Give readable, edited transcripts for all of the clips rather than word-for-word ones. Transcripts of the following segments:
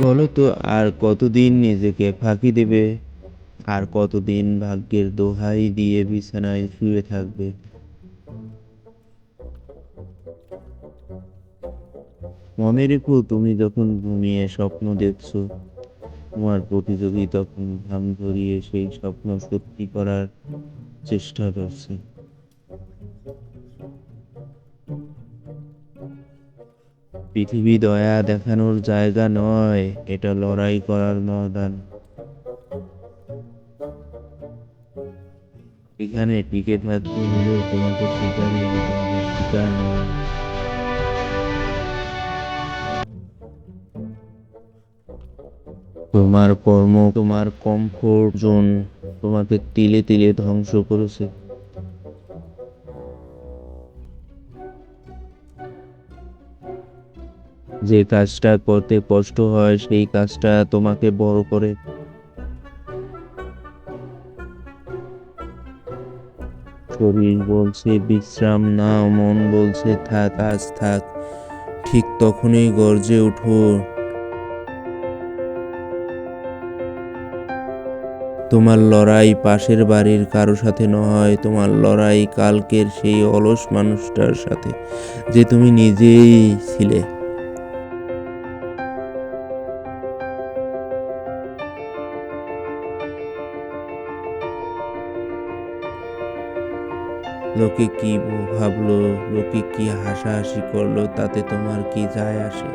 বলো তো, আর কতদিন নিজেকে ফাঁকি দেবে? আর কতদিন ভাগ্যের দোহাই দিয়ে বিছানায় শুয়ে থাকবে? মনে রেখো, তুমি যখন ঘুমিয়ে স্বপ্ন দেখছো, তোমার প্রতিযোগী তখন ঘাম ঝরিয়ে সেই স্বপ্ন সত্যি করার চেষ্টা করছে। পৃথিবী দয়া দেখানোর জায়গা নয়, এটা লড়াই করার ময়দান। এখানে টিকে থাকতে হলে তোমাকে শিকারী হতে হবে, শিকার নয়। তোমার কর্ম, তোমার কমফোর্ট জোন তোমাকে তিলে তিলে ধ্বংস করেছে। যে কাজটা করতে কষ্ট হয় সেই কাজটা তোমাকে বড় করে। শরীর বলছে বিশ্রাম নাও, মন বলছে থাক, আজ থাক। ঠিক তখনই গর্জে ওঠো। তোমার লড়াই পাশের বাড়ির কারো সাথে নয়, তোমার লড়াই কালকের সেই অলস মানুষটার সাথে যে তুমি নিজেই ছিলে। লোকে কি ভাবলো, লোকে কি হাসাহাসি করলো, তাতে তোমার কি যায় আসে?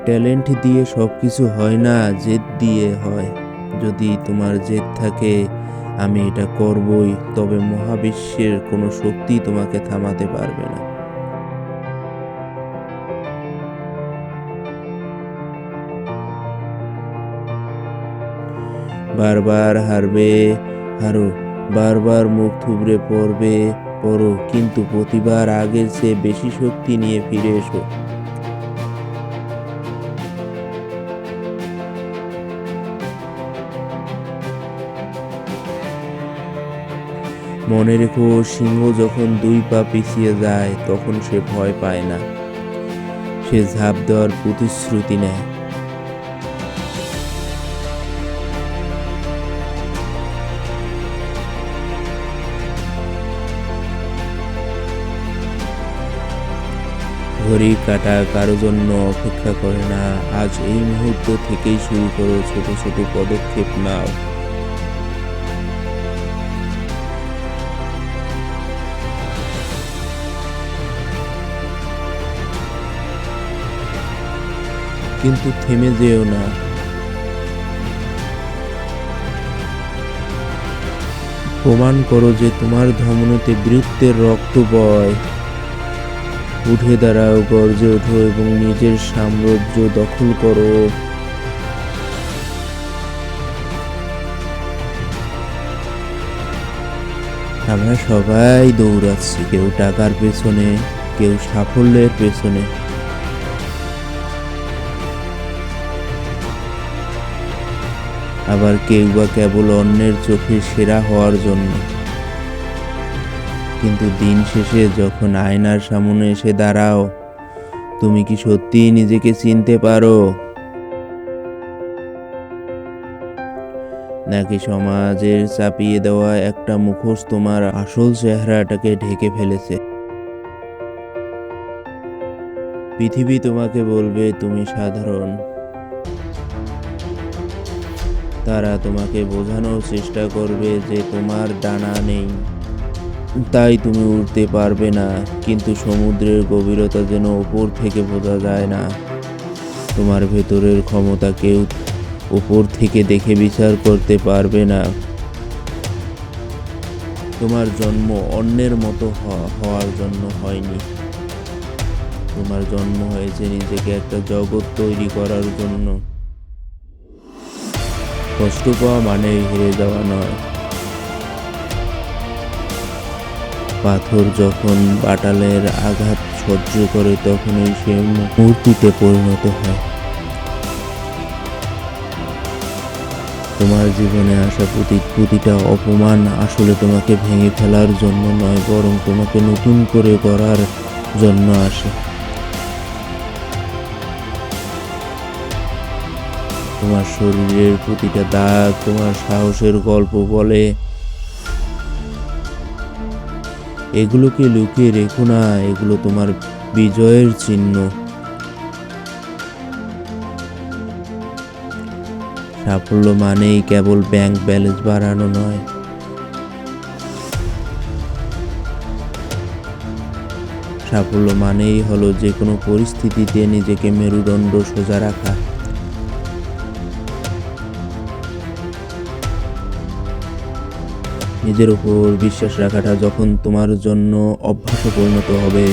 ট্যালেন্ট দিয়ে সবকিছু হয় না, জেদ দিয়ে হয়। যদি তোমার জেদ থাকে আমি এটা করবই, তবে মহাবিশ্বের কোনো শক্তি তোমাকে থামাতে পারবে না। বারবার হারবে, হারো। বারবার মুখ থুবড়ে পড়বে, পড়ো, কিন্তু প্রতিবার আগের চেয়ে বেশি শক্তি নিয়ে ফিরে এসো। মনে রেখো, সিংহ যখন দুই পা পিছিয়ে যায় তখন সে ভয় পায় না, সে ঝাঁপ দেওয়ার প্রতিশ্রুতি নেয়। ঘড়ি কাটা কারো জন্য অপেক্ষা করে না। আজ এই মুহূর্ত থেকেই শুরু করো, ছোট ছোট পদক্ষেপ নাও। কিন্তু থেমে যেও না। প্রমাণ করো যে তোমার ধমনীতে বীরত্বের রক্ত বয়। উঠে দাঁড়াও, গর্জে ওঠো এবং নিজের সাম্রাজ্য দখল করো। আমরা সবাই দৌড়াচ্ছি, কেউ টাকার পেছনে, কেউ সাফল্যের পেছনে, আবার কেউ বা কেবল অন্যের চোখে সেরা হওয়ার জন্য। কিন্তু দিন শেষে যখন আয়নার সামনে এসে দাঁড়াও, তুমি কি সত্যিই নিজেকে চিনতে পারো, নাকি সমাজের চাপিয়ে দেওয়া একটা মুখোশ তোমার আসল চেহারাটাকে ঢেকে ফেলেছে? পৃথিবী তোমাকে বলবে তুমি সাধারণ। তারা তোমাকে বোঝানোর চেষ্টা করবে যে তোমার ডানা নেই, তাই তুমি উড়তে পারবে না। কিন্তু সমুদ্রের গভীরতা যেন উপর থেকে বোঝা যায় না। তোমার ভেতরের ক্ষমতা কেউ উপর থেকে দেখে বিচার করতে পারবে না। তোমার জন্ম অন্যের মতো হওয়ার জন্য হয়নি, তোমার জন্ম হয়েছে নিজেকে একটা জগৎ তৈরি করার জন্য। কষ্ট পাওয়া মানে হেরে যাওয়া নয়। পাথর যখন বাটালের আঘাত সহ্য করে তখনই সে মূর্তিতে পরিণত হয়। তোমার জীবনে আসা প্রতিটা অপমান আসলে তোমাকে ভেঙে ফেলার জন্য নয়, বরং তোমাকে নতুন করে গড়ার জন্য আসে। তোমার শরীরের প্রতিটা দাগ তোমার সাহসের গল্প বলে। এগুলোকে লুকিয়ে রেখো না, এগুলো তোমার বিজয়ের চিহ্ন। সাফল্য মানেই কেবল ব্যাংক ব্যালেন্স বাড়ানো নয়, সাফল্য মানেই হলো যে কোনো পরিস্থিতিতে নিজেকে মেরুদণ্ড সোজা রাখা। নিজের উপর বিশ্বাস রাখাটা যখন তোমার জন্য অভ্যাসে পরিণত হবে,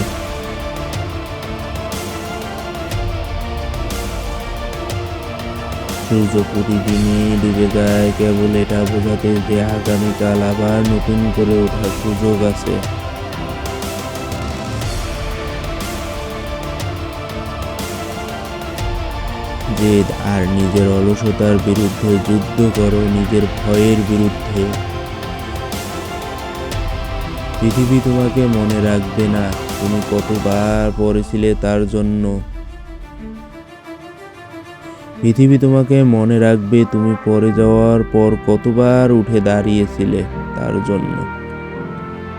সূর্য প্রতিদিনই ডুবে যায় কেবল এটা বোঝাতে যে আগামীকাল আবার নতুন করে ওঠার সুযোগ আছে। জেদ আর নিজের অলসতার বিরুদ্ধে যুদ্ধ করো, নিজের ভয়ের বিরুদ্ধে। পৃথিবী তোমাকে মনে রাখবে না তুমি কতবার পড়েছিলে তার জন্য, পৃথিবী তোমাকে মনে রাখবে তুমি পড়ে যাওয়ার পর কতবার উঠে দাঁড়িয়েছিলে তার জন্য।